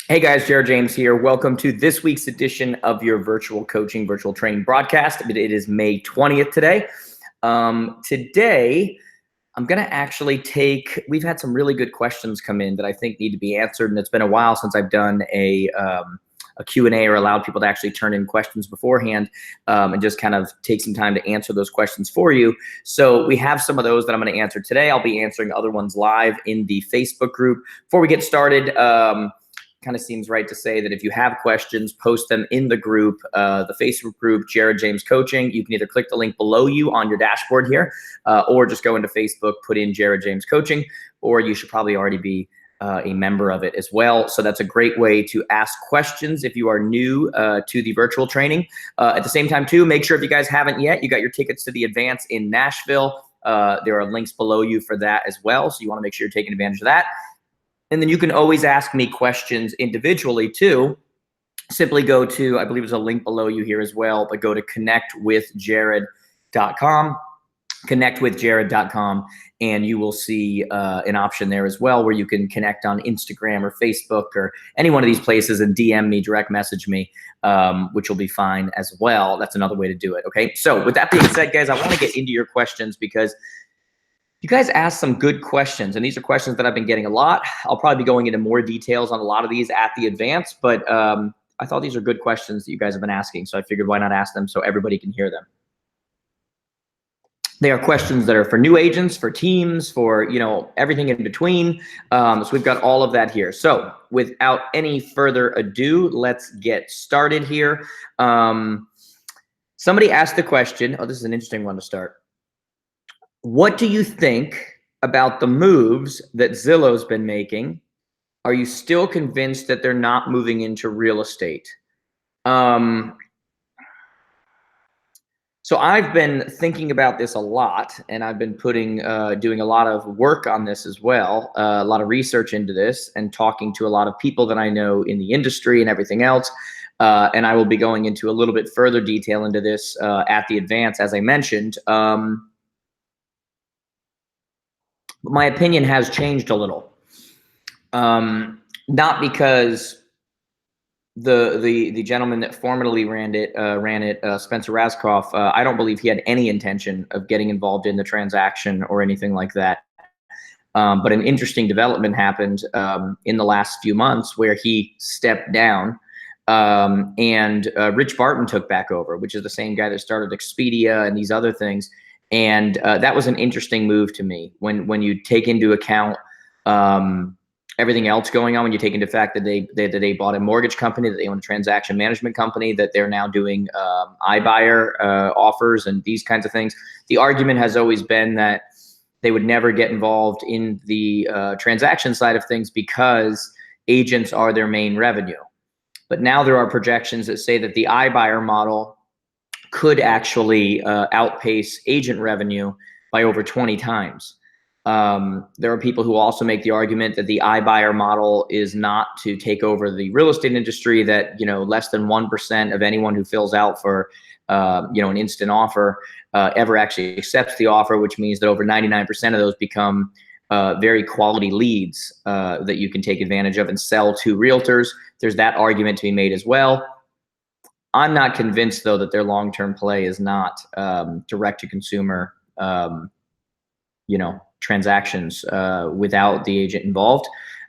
Hey guys, Jared James here. Welcome to this week's edition of your virtual coaching, virtual training broadcast. It is May 20th today. Today, I'm going to actually we've had some really good questions come in that I think need to be answered. And it's been a while since I've done a Q&A or allowed people to actually turn in questions beforehand and just kind of take some time to answer those questions for you. So we have some of those that I'm going to answer today. I'll be answering other ones live in the Facebook group. Before we get started, kind of seems right to say that if you have questions, post them in the group, the Facebook group, Jared James Coaching. You can either click the link below you on your dashboard here, or just go into Facebook, put in Jared James Coaching, or you should probably already be a member of it as well. So that's a great way to ask questions if you are new to the virtual training. At the same time too, make sure if you guys haven't yet, you got your tickets to the Advance in Nashville. There are links below you for that as well. So you want to make sure you're taking advantage of that. And then you can always ask me questions individually too. Simply go to, I believe there's a link below you here as well, but go to connectwithjared.com, connectwithjared.com, and you will see an option there as well where you can connect on Instagram or Facebook or any one of these places and DM me, direct message me, which will be fine as well. That's another way to do it, okay? So with that being said, guys, I want to get into your questions because you guys asked some good questions, and these are questions that I've been getting a lot. I'll probably be going into more details on a lot of these at the Advance, but I thought these are good questions that you guys have been asking, so I figured why not ask them so everybody can hear them. They are questions that are for new agents, for teams, for everything in between. So we've got all of that here. So without any further ado, let's get started here. Somebody asked the question. Oh, this is an interesting one to start. What do you think about the moves that Zillow's been making? Are you still convinced that they're not moving into real estate? So I've been thinking about this a lot, and I've been doing a lot of work on this as well, a lot of research into this, and talking to a lot of people that I know in the industry and everything else. And I will be going into a little bit further detail into this at the Advance, as I mentioned. My opinion has changed a little, not because the gentleman that formerly ran it, Spencer Rascoff. I don't believe he had any intention of getting involved in the transaction or anything like that. But an interesting development happened in the last few months where he stepped down, and Rich Barton took back over, which is the same guy that started Expedia and these other things. And that was an interesting move to me when you take into account everything else going on, when you take into fact that they bought a mortgage company, that they own a transaction management company, that they're now doing iBuyer offers and these kinds of things. The argument has always been that they would never get involved in the transaction side of things because agents are their main revenue. But now there are projections that say that the iBuyer model could actually outpace agent revenue by over 20 times. There are people who also make the argument that the iBuyer model is not to take over the real estate industry, that less than 1% of anyone who fills out for an instant offer ever actually accepts the offer, which means that over 99% of those become very quality leads that you can take advantage of and sell to realtors. There's that argument to be made as well. I'm not convinced, though, that their long-term play is not direct-to-consumer, transactions without the agent involved.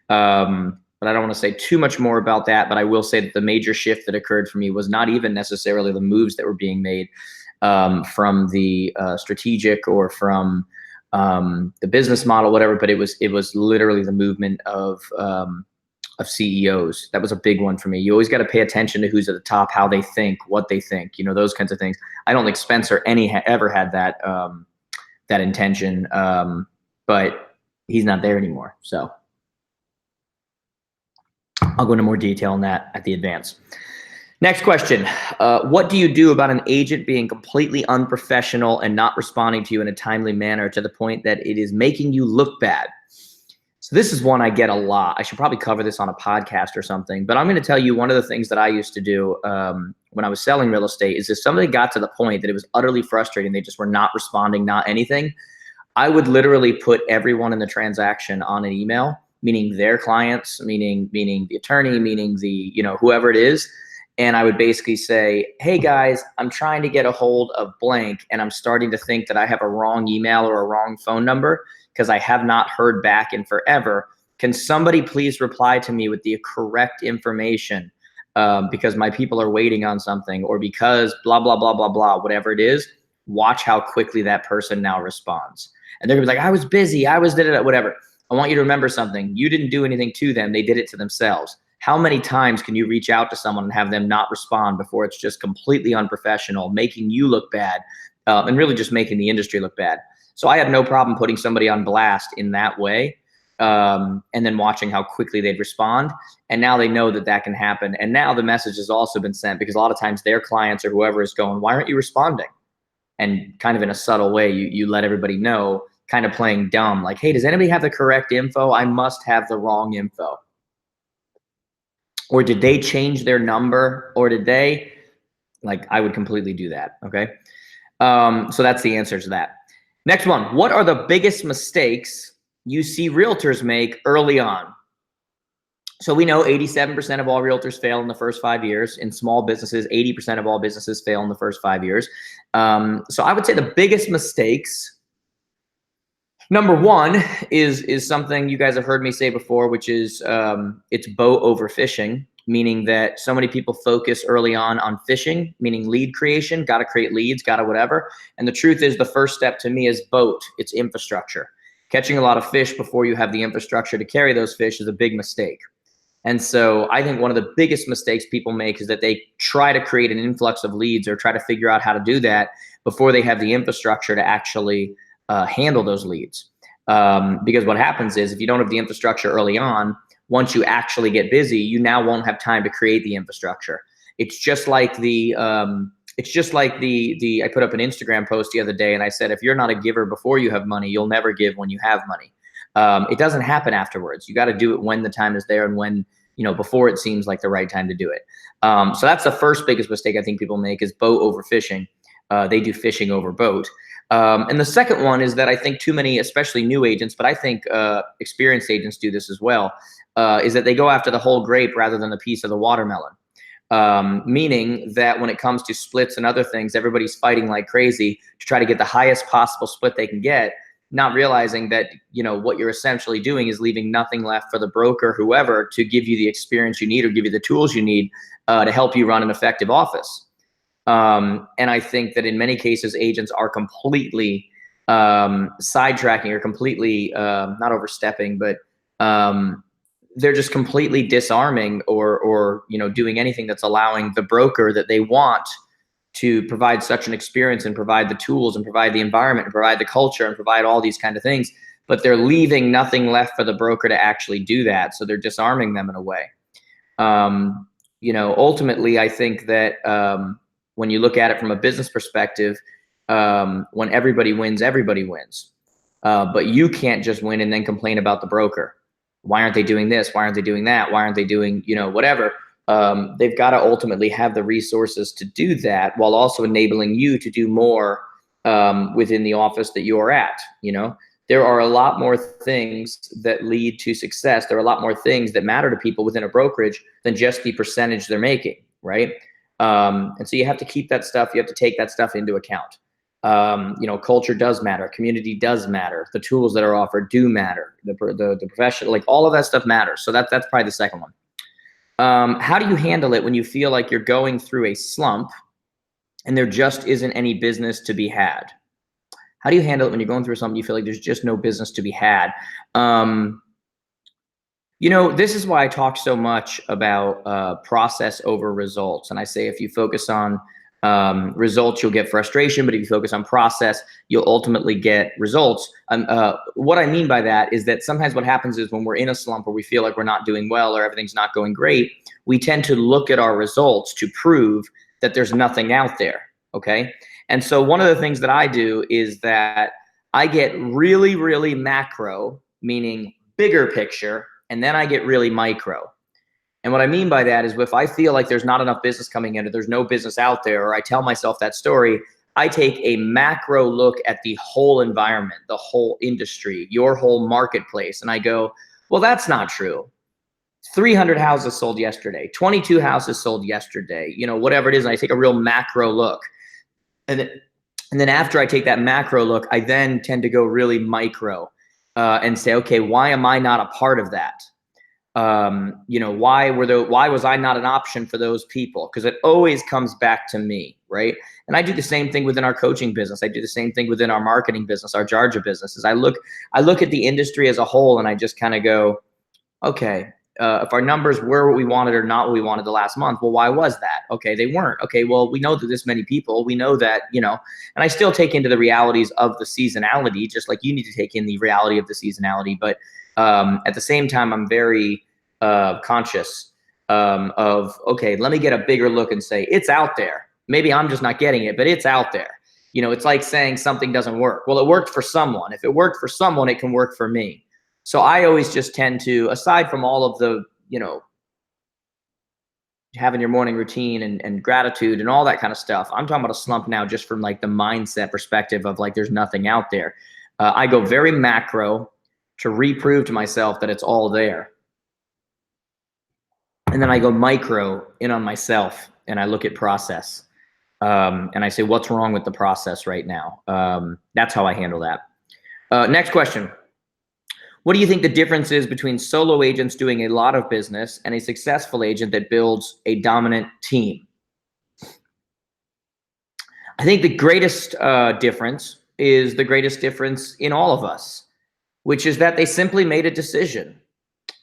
But I don't want to say too much more about that. But I will say that the major shift that occurred for me was not even necessarily the moves that were being made from the strategic or from the business model, whatever. But it was literally the movement of CEOs. That was a big one for me. You always got to pay attention to who's at the top, how they think, what they think, those kinds of things. I don't think Spencer ever had that that intention, but he's not there anymore. So I'll go into more detail on that at the Advance. Next question. What do you do about an agent being completely unprofessional and not responding to you in a timely manner to the point that it is making you look bad? So this is one I get a lot. I should probably cover this on a podcast or something, but I'm going to tell you one of the things that I used to do when I was selling real estate is if somebody got to the point that it was utterly frustrating, they just were not responding, not anything, I would literally put everyone in the transaction on an email, meaning their clients, meaning the attorney, meaning the, whoever it is. And I would basically say, hey guys, I'm trying to get a hold of blank, and I'm starting to think that I have a wrong email or a wrong phone number because I have not heard back in forever. Can somebody please reply to me with the correct information? Because my people are waiting on something, or because blah, blah, blah, blah, blah, whatever it is. Watch how quickly that person now responds. And they're gonna be like, I was busy, I was whatever. I want you to remember something. You didn't do anything to them. They did it to themselves. How many times can you reach out to someone and have them not respond before it's just completely unprofessional, making you look bad, and really just making the industry look bad? So I have no problem putting somebody on blast in that way, and then watching how quickly they'd respond. And now they know that that can happen. And now the message has also been sent, because a lot of times their clients or whoever is going, why aren't you responding? And kind of in a subtle way, you let everybody know, kind of playing dumb, like, hey, does anybody have the correct info? I must have the wrong info. Or did they change their number? Or did they, like, I would completely do that, okay? So that's the answer to that. Next one, what are the biggest mistakes you see realtors make early on? So we know 87% of all realtors fail in the first 5 years. In small businesses, 80% of all businesses fail in the first 5 years. So I would say the biggest mistakes, number one is something you guys have heard me say before, which is it's boat overfishing, meaning that so many people focus early on fishing, meaning lead creation, got to create leads, got to whatever. And the truth is, the first step to me is boat. It's infrastructure. Catching a lot of fish before you have the infrastructure to carry those fish is a big mistake. And so I think one of the biggest mistakes people make is that they try to create an influx of leads or try to figure out how to do that before they have the infrastructure to actually handle those leads. Because what happens is, if you don't have the infrastructure early on, once you actually get busy, you now won't have time to create the infrastructure. It's just like I put up an Instagram post the other day, and I said, if you're not a giver before you have money, you'll never give when you have money. It doesn't happen afterwards. You got to do it when the time is there, and when, before it seems like the right time to do it. So that's the first biggest mistake I think people make, is boat overfishing. They do fishing over boat. And the second one is that I think too many, especially new agents, but I think experienced agents do this as well, is that they go after the whole grape rather than the piece of the watermelon. Meaning that when it comes to splits and other things, everybody's fighting like crazy to try to get the highest possible split they can get, not realizing that, what you're essentially doing is leaving nothing left for the broker, whoever, to give you the experience you need or give you the tools you need to help you run an effective office. And I think that in many cases, agents are completely sidetracking or completely not overstepping, but they're just completely disarming or doing anything that's allowing the broker that they want to provide such an experience and provide the tools and provide the environment and provide the culture and provide all these kind of things, but they're leaving nothing left for the broker to actually do that. So they're disarming them in a way. Ultimately, I think that when you look at it from a business perspective, when everybody wins, everybody wins. But you can't just win and then complain about the broker. Why aren't they doing this? Why aren't they doing that? Why aren't they doing, whatever? They've got to ultimately have the resources to do that, while also enabling you to do more within the office that you're at. There are a lot more things that lead to success. There are a lot more things that matter to people within a brokerage than just the percentage they're making, right? And so you have to keep that stuff. You have to take that stuff into account. Culture does matter. Community does matter. The tools that are offered do matter. The profession, like all of that stuff matters. So that's probably the second one. How do you handle it when you feel like you're going through a slump and there just isn't any business to be had? How do you handle it when you're going through something you feel like there's just no business to be had? This is why I talk so much about process over results. And I say, if you focus on results, you'll get frustration, but if you focus on process, you'll ultimately get results. What I mean by that is that sometimes what happens is, when we're in a slump or we feel like we're not doing well or everything's not going great, we tend to look at our results to prove that there's nothing out there, okay? And so one of the things that I do is that I get really, really macro, meaning bigger picture, and then I get really micro. And what I mean by that is, if I feel like there's not enough business coming in, or there's no business out there, or I tell myself that story, I take a macro look at the whole environment, the whole industry, your whole marketplace. And I go, Well, that's not true. 300 houses sold yesterday, 22 houses sold yesterday, you know, whatever it is. And I take a real macro look. And then, and then after I take that macro look, I then tend to go really micro and say, okay, why am I not a part of that? You know, why was I not an option for those people? Because it always comes back to me, right? And I do the same thing within our coaching business. I do the same thing within our marketing business, our Jarja business. Is I look at the industry as a whole, and I just kind of go, okay, if our numbers were what we wanted or not what we wanted the last month, well, why was that? Okay, they weren't. Okay, well, we know that this many people, we know that, you know, and I still take into the realities of the seasonality, just like you need to take in the reality of the seasonality. But at the same time, I'm very conscious of, okay, let me get a bigger look and say, it's out there. Maybe I'm just not getting it, but it's out there. You know, it's like saying something doesn't work. Well, it worked for someone. If it worked for someone, it can work for me. So I always just tend to, aside from all of the, you know, having your morning routine and gratitude and all that kind of stuff, I'm talking about a slump now just from like the mindset perspective of like, there's nothing out there. I go very macro to reprove to myself that it's all there. And then I go micro in on myself and I look at process. And I say, what's wrong with the process right now? That's how I handle that. Next question. What do you think the difference is between solo agents doing a lot of business and a successful agent that builds a dominant team? I think the greatest difference is the greatest difference in all of us, which is that they simply made a decision.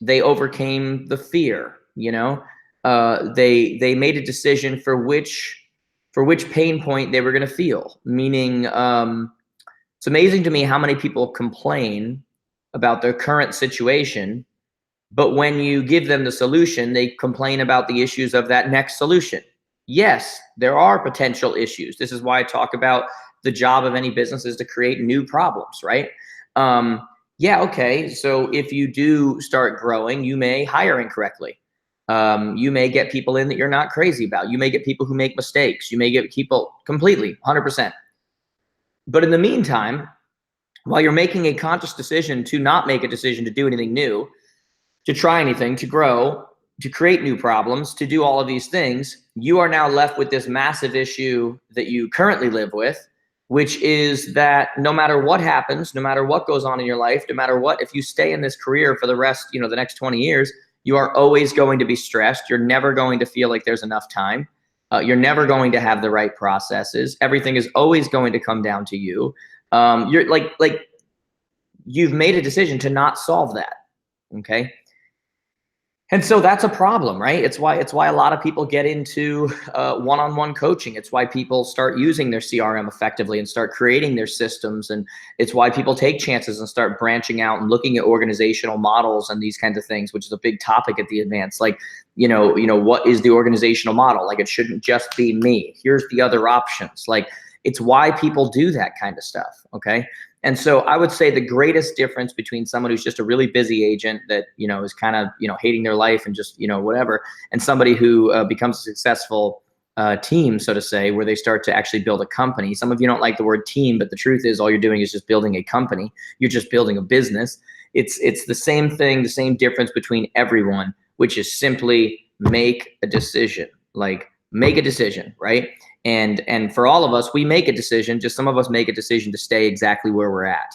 They overcame the fear, you know, they made a decision for which pain point they were going to feel. Meaning, it's amazing to me how many people complain about their current situation, but when you give them the solution, they complain about the issues of that next solution. Yes, there are potential issues. This is why I talk about the job of any business is to create new problems, right? Yeah, okay. So if you do start growing, you may hire incorrectly. You may get people in that you're not crazy about. You may get people who make mistakes. You may get people completely 100%. But in the meantime, while you're making a conscious decision to not make a decision to do anything new, to try anything, to grow, to create new problems, to do all of these things, you are now left with this massive issue that you currently live with, which is that no matter what happens, no matter what goes on in your life, no matter what, if you stay in this career for the rest, you know, the next 20 years, you are always going to be stressed. You're never going to feel like there's enough time. You're never going to have the right processes. Everything is always going to come down to you. You're like you've made a decision to not solve that. Okay. And so that's a problem, right? It's why a lot of people get into one-on-one coaching. It's why people start using their CRM effectively and start creating their systems. And it's why people take chances and start branching out and looking at organizational models and these kinds of things, which is a big topic at the Advance. Like, you know, what is the organizational model? Like, it shouldn't just be me. Here's the other options. Like, it's why people do that kind of stuff. Okay. And so I would say the greatest difference between someone who's just a really busy agent that, you know, is kind of, you know, hating their life and just, you know, whatever, and somebody who becomes a successful team, so to say, where they start to actually build a company. Some of you don't like the word team, but the truth is all you're doing is just building a company. You're just building a business. It's the same thing, the same difference between everyone, which is simply make a decision. Like, make a decision, right? And for all of us, we make a decision. Just some of us make a decision to stay exactly where we're at.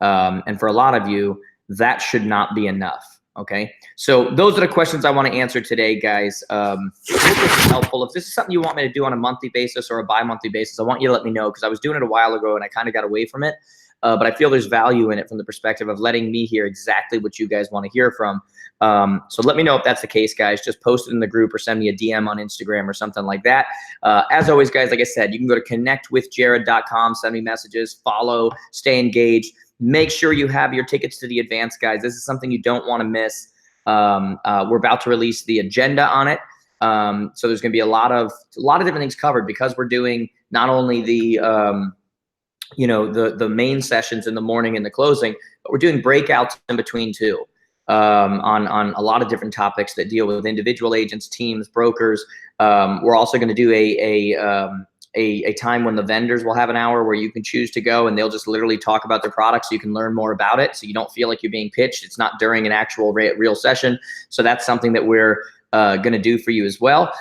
And for a lot of you, that should not be enough. Okay. So those are the questions I want to answer today, guys. I hope this is helpful. If this is something you want me to do on a monthly basis or a bi-monthly basis, I want you to let me know, because I was doing it a while ago and I kind of got away from it. But I feel there's value in it from the perspective of letting me hear exactly what you guys want to hear from. So let me know if that's the case, guys. Just post it in the group or send me a DM on Instagram or something like that. As always, guys, like I said, you can go to connectwithjared.com, send me messages, follow, stay engaged. Make sure you have your tickets to the Advance, guys. This is something you don't want to miss. We're about to release the agenda on it. So there's going to be a lot of different things covered, because we're doing not only the you know, the main sessions in the morning and the closing, but we're doing breakouts in between too, on a lot of different topics that deal with individual agents, teams, brokers. We're also going to do a time when the vendors will have an hour where you can choose to go, and they'll just literally talk about their products so you can learn more about it, so you don't feel like you're being pitched. It's not during an actual real session. So that's something that we're going to do for you as well.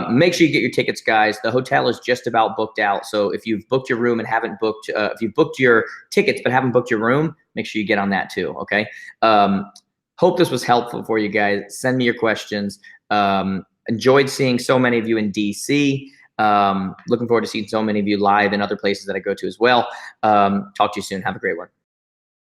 Make sure you get your tickets, guys. The hotel is just about booked out. So if you've booked your room and haven't booked, if you've booked your tickets but haven't booked your room, make sure you get on that too. Okay. Hope this was helpful for you guys. Send me your questions. Enjoyed seeing so many of you in DC. Looking forward to seeing so many of you live in other places that I go to as well. Talk to you soon. Have a great one.